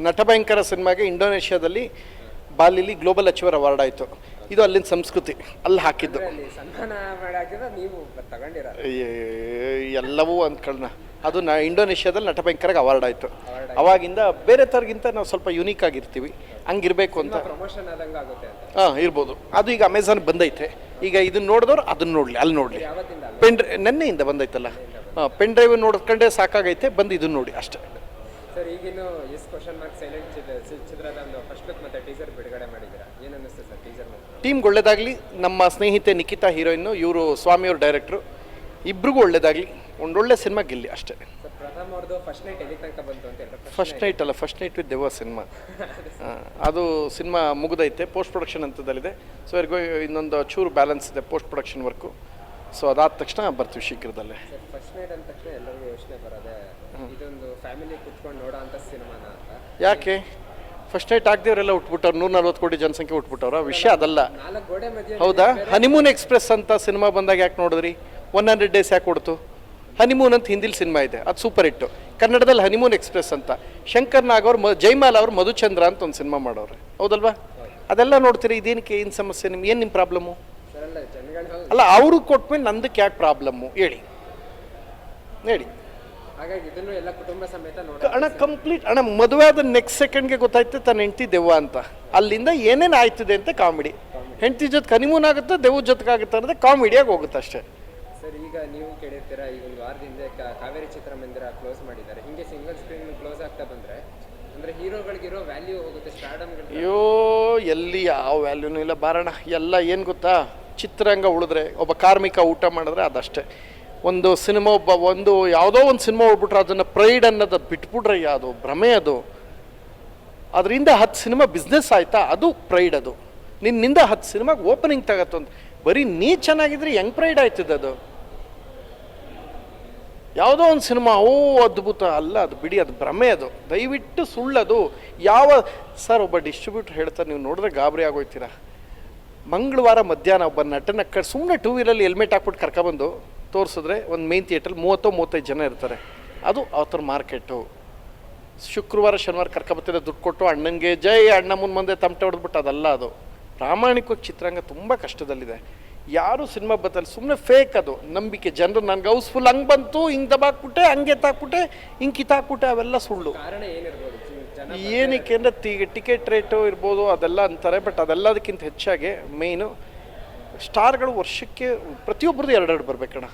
ನಟಭಯಂಕರ ಸಿನಿಮಾಗೆ ಇಂಡೋನೇಷ್ಯಾದಲ್ಲಿ ಬಾಲಿಲಿ global achiever award ಆಯಿತು. ಇದು ಅಲ್ಲಿನ ಸಂಸ್ಕೃತಿ, ಅಲ್ಲಿ ಹಾಕಿದ್ದು ಎಲ್ಲವೂ ಅಂದ್ಕೊಳ್ಳೋಣ. ಅದು ಇಂಡೋನೇಷ್ಯಾದಲ್ಲಿ ನಟಭಯಂಕರಗೆ ಅವಾರ್ಡ್ ಆಯಿತು. ಅವಾಗಿಂದ ಬೇರೆ ಥರಗಿಂತ ನಾವು ಸ್ವಲ್ಪ ಯುನೀಕ್ ಆಗಿರ್ತೀವಿ, ಹಂಗಿರ್ಬೇಕು ಅಂತ. ಹಾಂ ಇರ್ಬೋದು. ಅದು ಈಗ ಅಮೆಝಾನ್ ಬಂದೈತೆ. ಈಗ ಇದನ್ನ ನೋಡಿದವ್ರು ಅದನ್ನ ನೋಡಲಿ, ಅಲ್ಲಿ ನೋಡಲಿ. ನೆನ್ನೆಯಿಂದ ಬಂದೈತಲ್ಲ. ಪೆನ್ ಡ್ರೈವ್ ನೋಡ್ಕೊಂಡೇ ಸಾಕಾಗೈತೆ, ಬಂದು ಇದನ್ನ ನೋಡಿ ಅಷ್ಟೇ. ಸರ್, ಈಗಿನ ಕ್ವೆಶ್ಚನ್ ಮಾರ್ಕ್ ಸೈಲೆಂಟ್ ಚಿತ್ರದ ಫಸ್ಟ್ ಲುಕ್ ಮತ್ತೆ ಟೀಸರ್ ಬಿಡುಗಡೆ ಮಾಡಿದ್ದೀರಾ, ಏನು ಅನ್ನಿಸ್ತು ಸರ್ ಟೀಸರ್? ಟೀಮ್ಗೆ ಒಳ್ಳೇದಾಗಲಿ. ನಮ್ಮ ಸ್ನೇಹಿತೆ ನಿಖಿತಾ ಹೀರೋಯಿನ್ನು, ಇವರು ಸ್ವಾಮಿಯವ್ರ ಡೈರೆಕ್ಟ್ರು, ಇಬ್ರಿಗೂ ಒಳ್ಳೇದಾಗಲಿ. ಒಂದೊಳ್ಳೆ ಸಿನಿಮಾ ಗೆಲ್ಲಿ ಅಷ್ಟೇ. ಸರ್, ಪ್ರಥಮ್ ಅವ್ರದ್ದು ಫಸ್ಟ್ ನೈಟ್ ಎಲ್ಲಿ ತನಕ ಬಂತು ಅಂತ ಹೇಳಿದ್ರೆ? ಫಸ್ಟ್ ನೈಟ್ ಅಲ್ಲ, ಫಸ್ಟ್ ನೈಟ್ ವಿತ್ ದೆವ್ವ ಸಿನಿಮಾ. ಅದು ಸಿನಿಮಾ ಮುಗಿದೈತೆ, ಪೋಸ್ಟ್ ಪ್ರೊಡಕ್ಷನ್ ಹಂತದಲ್ಲಿದೆ. ಸೊ ಇನ್ನೊಂದು ಚೂರು ಬ್ಯಾಲೆನ್ಸ್ ಇದೆ ಪೋಸ್ಟ್ ಪ್ರೊಡಕ್ಷನ್ ವರ್ಕು. ಸೊ ಅದಾದ ತಕ್ಷಣ ಬರ್ತೀವಿ ಶೀಘ್ರದಲ್ಲೇ. ಸರ್, ಫಸ್ಟ್ ನೈಟ್ ಅಂದ ತಕ್ಷಣ ಎಲ್ಲರಿಗೂ ಯೋಚನೆ ಬರೋದೆ ಇದೊಂದು ಫ್ಯಾಮಿಲಿ ಕುತ್ಕೊಂಡು ನೋಡೋ ಅಂಥ ಸಿನಿಮಾನ ಅಂತ. ಯಾಕೆ ಫಸ್ಟ್ ನೈಟ್ ಆಗದೇವರೆಲ್ಲ ಉಟ್ಬಿಟ್ಟವ್ರು, 140 ಕೋಟಿ ಜನಸಂಖ್ಯೆ ಉಟ್ಬಿಟ್ಟವ್ರ. ವಿಷಯ ಅದಲ್ಲ. ಹೌದಾ? ಹನಿಮೂನ್ ಎಕ್ಸ್ಪ್ರೆಸ್ ಅಂತ ಸಿನಿಮಾ ಬಂದಾಗ ಯಾಕೆ ನೋಡಿದ್ರಿ? 100 ಡೇಸ್ ಯಾಕೆ ಕೊಡ್ತು? ಹನಿಮೂನ್ ಅಂತ ಹಿಂದಿಲಿ ಸಿನಿಮಾ ಇದೆ, ಅದು ಸೂಪರ್ ಹಿಟ್ಟು. ಕನ್ನಡದಲ್ಲಿ ಹನಿಮೂನ್ ಎಕ್ಸ್ಪ್ರೆಸ್ ಅಂತ. ಶಂಕರ್ ನಾಗ್ ಅವ್ರು ಜೈಮಾಲ್ ಅವರು ಮಧುಚಂದ್ರ ಅಂತ ಒಂದು ಸಿನಿಮಾ ಮಾಡೋರು, ಹೌದಲ್ವಾ? ಅದೆಲ್ಲ ನೋಡ್ತೀರಿ. ಇದೇನಕ್ಕೆ ಏನು ಸಮಸ್ಯೆ? ನಿಮ್ಗೆ ಏನು ನಿಮ್ಮ ಪ್ರಾಬ್ಲಮ್ಮು? ಅಲ್ಲ, ಅವ್ರಿಗೆ ಕೊಟ್ಮೇಲೆ ನಂದಕ್ಕೆ ಯಾಕೆ ಪ್ರಾಬ್ಲಮ್ಮು ಹೇಳಿ ಹೇಳಿ. ಹಾಗಾಗಿ ಇದನ್ನು ಎಲ್ಲ ಕುಟುಂಬ ಸಮೇತ ಅಣ್ಣ ಕಂಪ್ಲೀಟ್ ಅಣ್ಣ. ಮದುವೆ ಆದ ನೆಕ್ಸ್ಟ್ ಸೆಕೆಂಡ್ಗೆ ಗೊತ್ತಾಯ್ತು ತನ್ನ ಹೆಂಡತಿ ದೆವ್ವ ಅಂತ. ಅಲ್ಲಿಂದ ಏನೇನು ಆಯ್ತದೆ ಅಂತ ಕಾಮಿಡಿ. ಹೆಂಡತಿ ಜೊತೆ ಹನಿಮೂನ್ ಆಗುತ್ತೆ, ದೆವ್ವ ಜೊತೆಗೆ ಆಗುತ್ತೆ ಅನ್ನೋದು ಕಾಮಿಡಿಯಾಗಿ ಹೋಗುತ್ತೆ ಅಷ್ಟೇ. ಸರ್, ಈಗ ನೀವು ಕೇಳಿರ್ತೀರಾ, ಈಗ ಒಂದು ವಾರದಿಂದ ಕಾವೇರಿ ಚಿತ್ರಮಂದಿರ ಕ್ಲೋಸ್ ಮಾಡಿದ್ದಾರೆ. ಹಿಂಗೆ ಸಿಂಗಲ್ ಸ್ಕ್ರೀನ್ ಕ್ಲೋಸ್ ಆಗ್ತಾ ಬಂದರೆ ಅಂದರೆ ಹೀರೋಗಳಿಗಿರೋ ವ್ಯಾಲ್ಯೂ ಹೋಗುತ್ತೆ, ಸ್ಟಾರ್ಡಮ್ಗಳು. ಅಯ್ಯೋ, ಎಲ್ಲಿ ಯಾವ ವ್ಯಾಲ್ಯೂನೂ ಇಲ್ಲ ಬಾರಣ. ಎಲ್ಲ ಏನು ಗೊತ್ತಾ, ಚಿತ್ರರಂಗ ಉಳಿದ್ರೆ, ಒಬ್ಬ ಕಾರ್ಮಿಕ ಊಟ ಮಾಡಿದ್ರೆ ಅದಷ್ಟೇ. ಒಂದು ಸಿನಿಮಾ, ಒಂದು ಯಾವುದೋ ಒಂದು ಸಿನಿಮಾ ಹೋಗ್ಬಿಟ್ರೆ ಅದನ್ನು ಪ್ರೈಡ್ ಅನ್ನೋದು ಬಿಟ್ಬಿಟ್ರೆ ಅದು ಭ್ರಮೆ. ಅದು ಅದರಿಂದ 10 ಸಿನಿಮಾ ಬಿಸ್ನೆಸ್ ಆಯ್ತಾ, ಅದು ಪ್ರೈಡ್. ಅದು ನಿನ್ನಿಂದ 10 ಸಿನಿಮಾಗೆ ಓಪನಿಂಗ್ ತಗತ್ತಂತ ಬರೀ ನೀ ಚೆನ್ನಾಗಿದ್ರೆ ಹೆಂಗೆ ಪ್ರೈಡ್ ಆಯ್ತದೆ? ಅದು ಯಾವುದೋ ಒಂದು ಸಿನಿಮಾ ಅದ್ಭುತ ಅಲ್ಲ, ಅದು ಬಿಡಿ, ಅದು ಭ್ರಮೆ. ಅದು ದಯವಿಟ್ಟು ಸುಳ್ಳದು. ಸರ್, ಒಬ್ಬ ಡಿಸ್ಟ್ರಿಬ್ಯೂಟರ್ ಹೇಳ್ತಾರೆ, ನೀವು ನೋಡಿದ್ರೆ ಗಾಬರಿ ಆಗೋಯ್ತೀರಾ. ಮಂಗಳವಾರ ಮಧ್ಯಾಹ್ನ ಒಬ್ಬ ನಟನ ಸುಮ್ಮನೆ 2 ವೀಲಲ್ಲಿ ಹೆಲ್ಮೆಟ್ ಹಾಕ್ಬಿಟ್ಟು ಕರ್ಕೊಬಂದು ತೋರಿಸಿದ್ರೆ ಒಂದು ಮೇನ್ ಥಿಯೇಟ್ರಲ್ಲಿ 30-35 ಜನ ಇರ್ತಾರೆ. ಅದು ಅವತ್ತರ ಮಾರ್ಕೆಟು. ಶುಕ್ರವಾರ ಶನಿವಾರ ಕರ್ಕೊಬತ್ತಿದ್ರೆ ದುಡ್ಡು ಕೊಟ್ಟು ಅಣ್ಣನಿಗೆ ಜೈ ಅಣ್ಣ ಮುಂದೆ ತಮಟೆ ಹೊಡೆದ್ಬಿಟ್ಟು ಅದಲ್ಲ. ಅದು ಪ್ರಾಮಾಣಿಕವಾಗಿ ಚಿತ್ರರಂಗ ತುಂಬ ಕಷ್ಟದಲ್ಲಿದೆ. ಯಾರು ಸಿನಿಮಾ ಬತ್ತಲ್ಲಿ ಸುಮ್ಮನೆ ಫೇಕ್. ಅದು ನಂಬಿಕೆ. ಜನರು ನನಗೆ ಹೌಸ್ಫುಲ್ ಹಂಗೆ ಬಂತು, ಹಿಂಗೆ ದಬಾಕ್ಬಿಟ್ಟೆ, ಹಂಗೆ ಎತ್ತಾಕ್ಬಿಟ್ಟೆ, ಹಿಂಗೆ ಕಿತ್ತಾಕ್ಬಿಟ್ಟೆ, ಅವೆಲ್ಲ ಸುಳ್ಳು. ಏನಕ್ಕೆ ಅಂದರೆ ಟಿಕೆಟ್ ರೇಟು ಇರ್ಬೋದು, ಅದೆಲ್ಲ ಅಂತಾರೆ. ಬಟ್ ಅದೆಲ್ಲದಕ್ಕಿಂತ ಹೆಚ್ಚಾಗಿ ಮೇಯ್ನು ಸ್ಟಾರ್ಗಳು ವರ್ಷಕ್ಕೆ ಪ್ರತಿಯೊಬ್ಬರದ್ದು 2 ಬರಬೇಕಣ್ಣ.